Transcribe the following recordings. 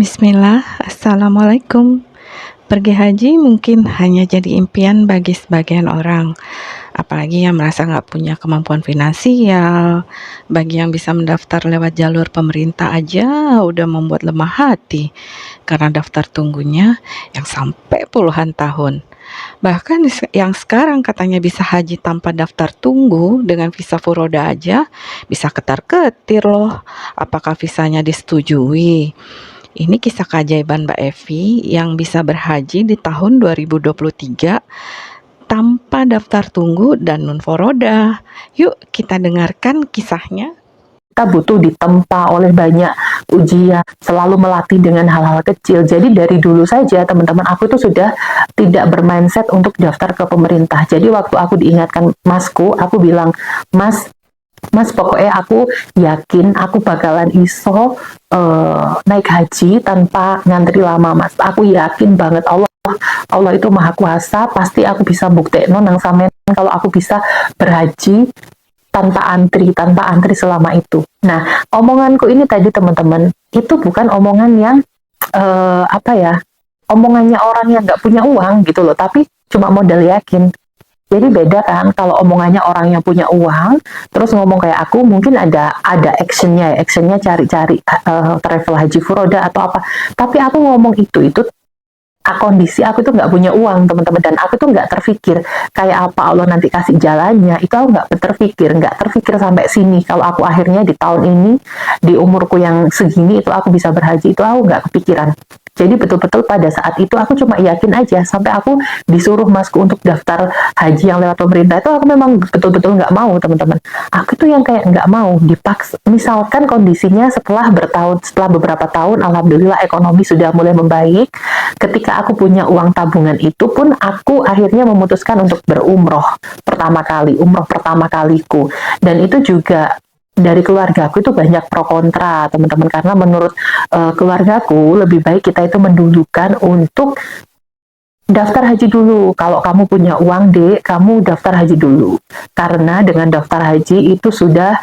Bismillah, Assalamualaikum. Pergi haji mungkin hanya jadi impian bagi sebagian orang, apalagi yang merasa nggak punya kemampuan finansial. Bagi yang bisa mendaftar lewat jalur pemerintah aja udah membuat lemah hati karena daftar tunggunya yang sampai puluhan tahun. Bahkan yang sekarang katanya bisa haji tanpa daftar tunggu dengan visa furoda aja bisa ketar-ketir loh. Apakah visanya disetujui? Ini kisah keajaiban Mbak Evi yang bisa berhaji di tahun 2023 tanpa daftar tunggu dan non-forodah. Yuk kita dengarkan kisahnya. Kita butuh ditempa oleh banyak ujian, selalu melatih dengan hal-hal kecil. Jadi dari dulu saja teman-teman aku itu sudah tidak bermindset untuk daftar ke pemerintah. Jadi waktu aku diingatkan masku, aku bilang, Mas pokoknya aku yakin aku bakalan iso naik haji tanpa ngantri lama, Mas. Aku yakin banget Allah itu maha kuasa, pasti aku bisa buktiin nang sampean kalau aku bisa berhaji tanpa antri selama itu. Nah, omonganku ini tadi teman-teman, itu bukan omongan yang omongannya orang yang nggak punya uang gitu loh, tapi cuma modal yakin. Jadi beda kan kalau omongannya orang yang punya uang, terus ngomong kayak aku, mungkin ada actionnya cari-cari travel haji furoda atau apa. Tapi aku ngomong itu kondisi aku tuh nggak punya uang teman-teman, dan aku tuh nggak terpikir kayak apa Allah nanti kasih jalannya, itu aku nggak terpikir sampai sini. Kalau aku akhirnya di tahun ini, di umurku yang segini itu aku bisa berhaji, itu aku nggak kepikiran. Jadi betul-betul pada saat itu aku cuma yakin aja, sampai aku disuruh masku untuk daftar haji yang lewat pemerintah, itu aku memang betul-betul nggak mau teman-teman. Aku tuh yang kayak nggak mau dipaksa. Misalkan kondisinya setelah beberapa tahun, alhamdulillah ekonomi sudah mulai membaik, ketika aku punya uang tabungan itu pun aku akhirnya memutuskan untuk berumroh umroh pertama kaliku. Dan itu juga dari keluarga aku itu banyak pro kontra teman-teman, karena menurut keluargaku lebih baik kita itu mendulukan untuk daftar haji dulu. Kalau kamu punya uang, Dek, kamu daftar haji dulu. Karena dengan daftar haji itu sudah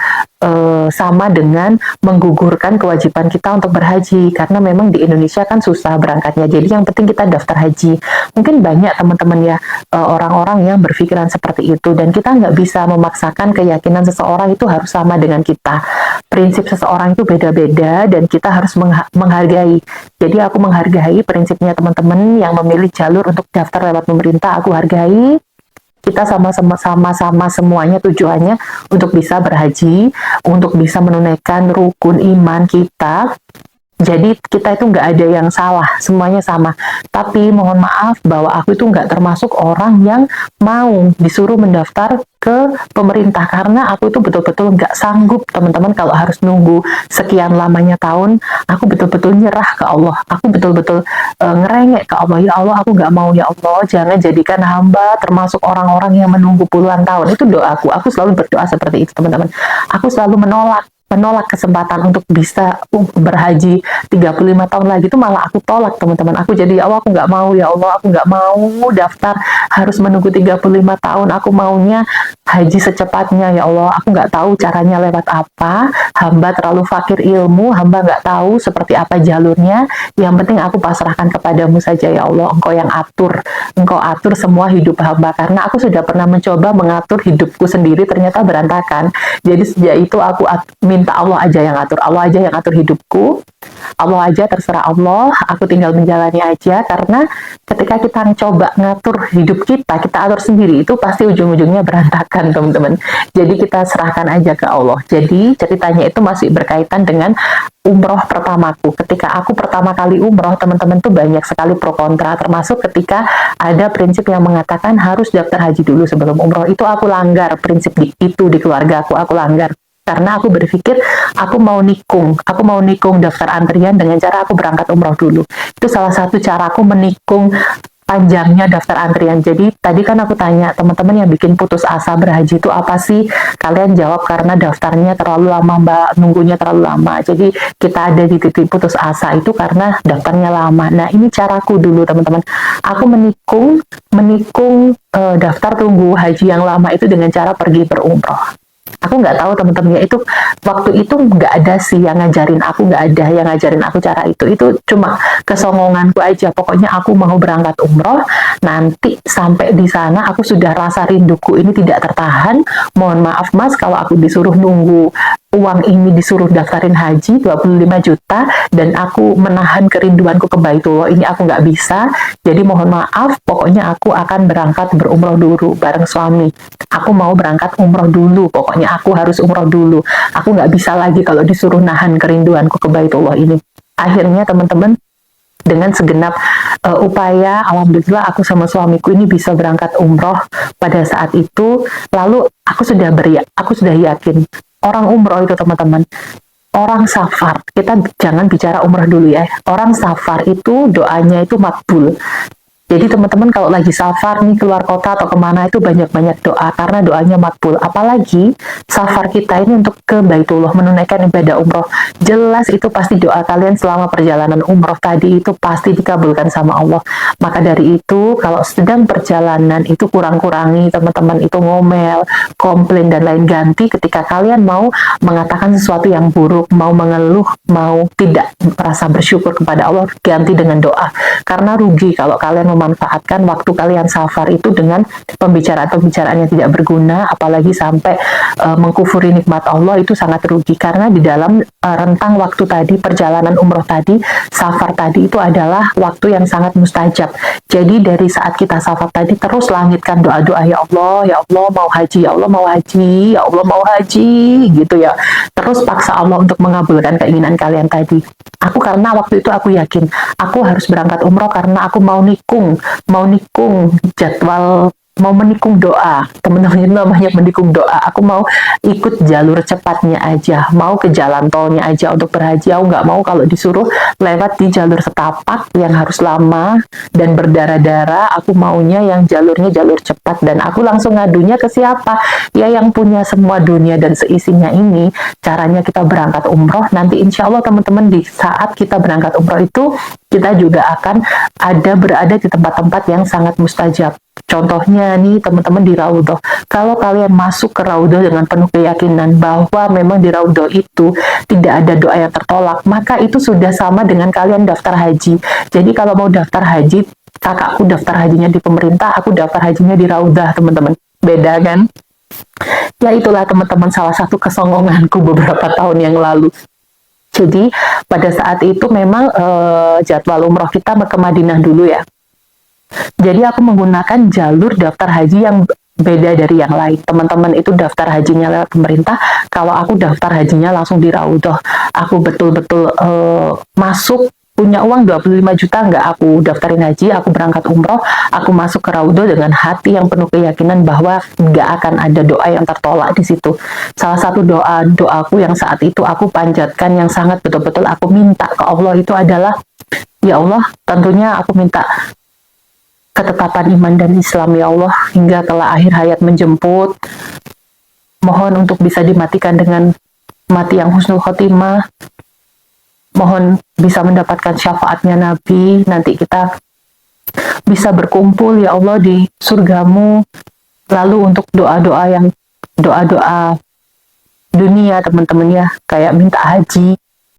sama dengan menggugurkan kewajiban kita untuk berhaji. Karena memang di Indonesia kan susah berangkatnya. Jadi yang penting kita daftar haji. Mungkin banyak teman-teman ya orang-orang yang berpikiran seperti itu. Dan kita nggak bisa memaksakan keyakinan seseorang itu harus sama dengan kita. Prinsip seseorang itu beda-beda dan kita harus menghargai. Jadi aku menghargai prinsipnya teman-teman yang memilih jalur untuk daftar lewat pemerintah, aku hargai. Kita sama-sama semuanya tujuannya untuk bisa berhaji, untuk bisa menunaikan rukun iman kita. Jadi kita itu nggak ada yang salah, semuanya sama. Tapi mohon maaf bahwa aku itu nggak termasuk orang yang mau disuruh mendaftar ke pemerintah, karena aku itu betul-betul nggak sanggup teman-teman kalau harus nunggu sekian lamanya tahun. Aku betul-betul nyerah ke Allah, aku betul-betul ngerengek ke Allah. Ya Allah, aku nggak mau, ya Allah jangan jadikan hamba termasuk orang-orang yang menunggu puluhan tahun. Itu doaku, aku selalu berdoa seperti itu teman-teman. Aku selalu menolak kesempatan untuk bisa berhaji 35 tahun lagi, itu malah aku tolak teman-teman. Aku jadi, ya Allah aku nggak mau, ya Allah aku nggak mau daftar harus menunggu 35 tahun, aku maunya haji secepatnya. Ya Allah, aku nggak tahu caranya lewat apa, hamba terlalu fakir ilmu, hamba nggak tahu seperti apa jalurnya, yang penting aku pasrahkan kepadamu saja ya Allah. Engkau atur semua hidup hamba, karena aku sudah pernah mencoba mengatur hidupku sendiri, ternyata berantakan. Jadi sejak itu aku minta Allah aja yang atur, Allah aja yang atur hidupku, Allah aja, terserah Allah, aku tinggal menjalani aja. Karena ketika kita coba ngatur hidup kita atur sendiri, itu pasti ujung-ujungnya berantakan teman-teman. Jadi kita serahkan aja ke Allah. Jadi ceritanya itu masih berkaitan dengan umroh pertamaku. Ketika aku pertama kali umroh, teman-teman tuh banyak sekali pro kontra, termasuk ketika ada prinsip yang mengatakan harus daftar haji dulu sebelum umroh. Itu aku langgar, prinsip itu di keluarga aku langgar. Karena aku berpikir aku mau nikung daftar antrian dengan cara aku berangkat umroh dulu. Itu salah satu cara aku menikung panjangnya daftar antrian. Jadi tadi kan aku tanya teman-teman yang bikin putus asa berhaji itu apa sih? Kalian jawab karena daftarnya terlalu lama Mbak, nunggunya terlalu lama. Jadi kita ada di titik putus asa itu karena daftarnya lama. Nah ini caraku dulu teman-teman. Aku menikung daftar tunggu haji yang lama itu dengan cara pergi berumroh. Aku nggak tahu teman-teman ya, itu waktu itu nggak ada sih yang ngajarin aku, nggak ada yang ngajarin aku cara itu cuma kesongonganku aja. Pokoknya aku mau berangkat umroh, nanti sampai di sana aku sudah rasa rinduku ini tidak tertahan. Mohon maaf mas kalau aku disuruh nunggu uang ini, disuruh daftarin haji 25 juta dan aku menahan kerinduanku ke Baitullah ini, aku nggak bisa. Jadi mohon maaf, pokoknya aku akan berangkat berumroh dulu bareng suami. Aku mau berangkat umroh dulu, pokoknya aku harus umroh dulu. Aku nggak bisa lagi kalau disuruh nahan kerinduanku ke Baitullah ini. Akhirnya teman-teman, dengan segenap upaya, alhamdulillah aku sama suamiku ini bisa berangkat umroh pada saat itu. Lalu aku sudah yakin orang umroh itu teman-teman, orang safar, kita jangan bicara umroh dulu ya, orang safar itu doanya itu makbul. Jadi teman-teman kalau lagi safar nih keluar kota atau kemana itu banyak-banyak doa karena doanya makbul. Apalagi safar kita ini untuk ke Baitullah menunaikan ibadah umroh. Jelas itu pasti doa kalian selama perjalanan umroh tadi itu pasti dikabulkan sama Allah. Maka dari itu kalau sedang perjalanan itu kurang-kurangi teman-teman itu ngomel, komplain dan lain ganti. Ketika kalian mau mengatakan sesuatu yang buruk, mau mengeluh, mau tidak merasa bersyukur kepada Allah, ganti dengan doa. Karena rugi kalau kalian memanfaatkan waktu kalian safar itu dengan pembicaraan-pembicaraan yang tidak berguna, apalagi sampai mengkufuri nikmat Allah, itu sangat rugi. Karena di dalam rentang waktu tadi, perjalanan umroh tadi, safar tadi itu adalah waktu yang sangat mustajab. Jadi dari saat kita safar tadi terus langitkan doa-doa, ya Allah mau haji, ya Allah mau haji, ya Allah mau haji, gitu ya. Terus paksa Allah untuk mengabulkan keinginan kalian tadi. Karena waktu itu aku yakin aku harus berangkat umroh karena aku mau nikung jadwal, mau menikung doa. Teman-teman itu namanya menikung doa. Aku mau ikut jalur cepatnya aja, mau ke jalan tolnya aja untuk berhaji. Aku nggak mau kalau disuruh lewat di jalur setapak yang harus lama dan berdarah-darah. Aku maunya yang jalurnya jalur cepat. Dan aku langsung ngadunya ke siapa? Ya yang punya semua dunia dan seisinya ini. Caranya kita berangkat umroh. Nanti insya Allah teman-teman di saat kita berangkat umroh itu kita juga akan berada di tempat-tempat yang sangat mustajab. Contohnya nih teman-teman di Raudhah. Kalau kalian masuk ke Raudhah dengan penuh keyakinan bahwa memang di Raudhah itu tidak ada doa yang tertolak, maka itu sudah sama dengan kalian daftar haji. Jadi kalau mau daftar haji, kakakku daftar hajinya di pemerintah, aku daftar hajinya di Raudhah, teman-teman. Beda kan? Ya itulah teman-teman salah satu kesongonganku beberapa tahun yang lalu. Jadi pada saat itu memang jadwal umroh kita ke Madinah dulu ya. Jadi aku menggunakan jalur daftar haji yang beda dari yang lain. Teman-teman itu daftar hajinya lewat pemerintah, kalau aku daftar hajinya langsung di Raudhah. Aku betul-betul masuk, punya uang 25 juta, nggak aku daftarin haji, aku berangkat umroh, aku masuk ke Raudhah dengan hati yang penuh keyakinan bahwa nggak akan ada doa yang tertolak di situ. Salah satu doaku yang saat itu aku panjatkan, yang sangat betul-betul aku minta ke Allah itu adalah, ya Allah, tentunya aku minta ketetapan iman dan Islam ya Allah, hingga kelak akhir hayat menjemput. Mohon untuk bisa dimatikan dengan mati yang husnul khotimah. Mohon bisa mendapatkan syafaatnya Nabi. Nanti kita bisa berkumpul ya Allah di surgamu. Lalu untuk doa-doa dunia teman-teman ya, kayak minta haji,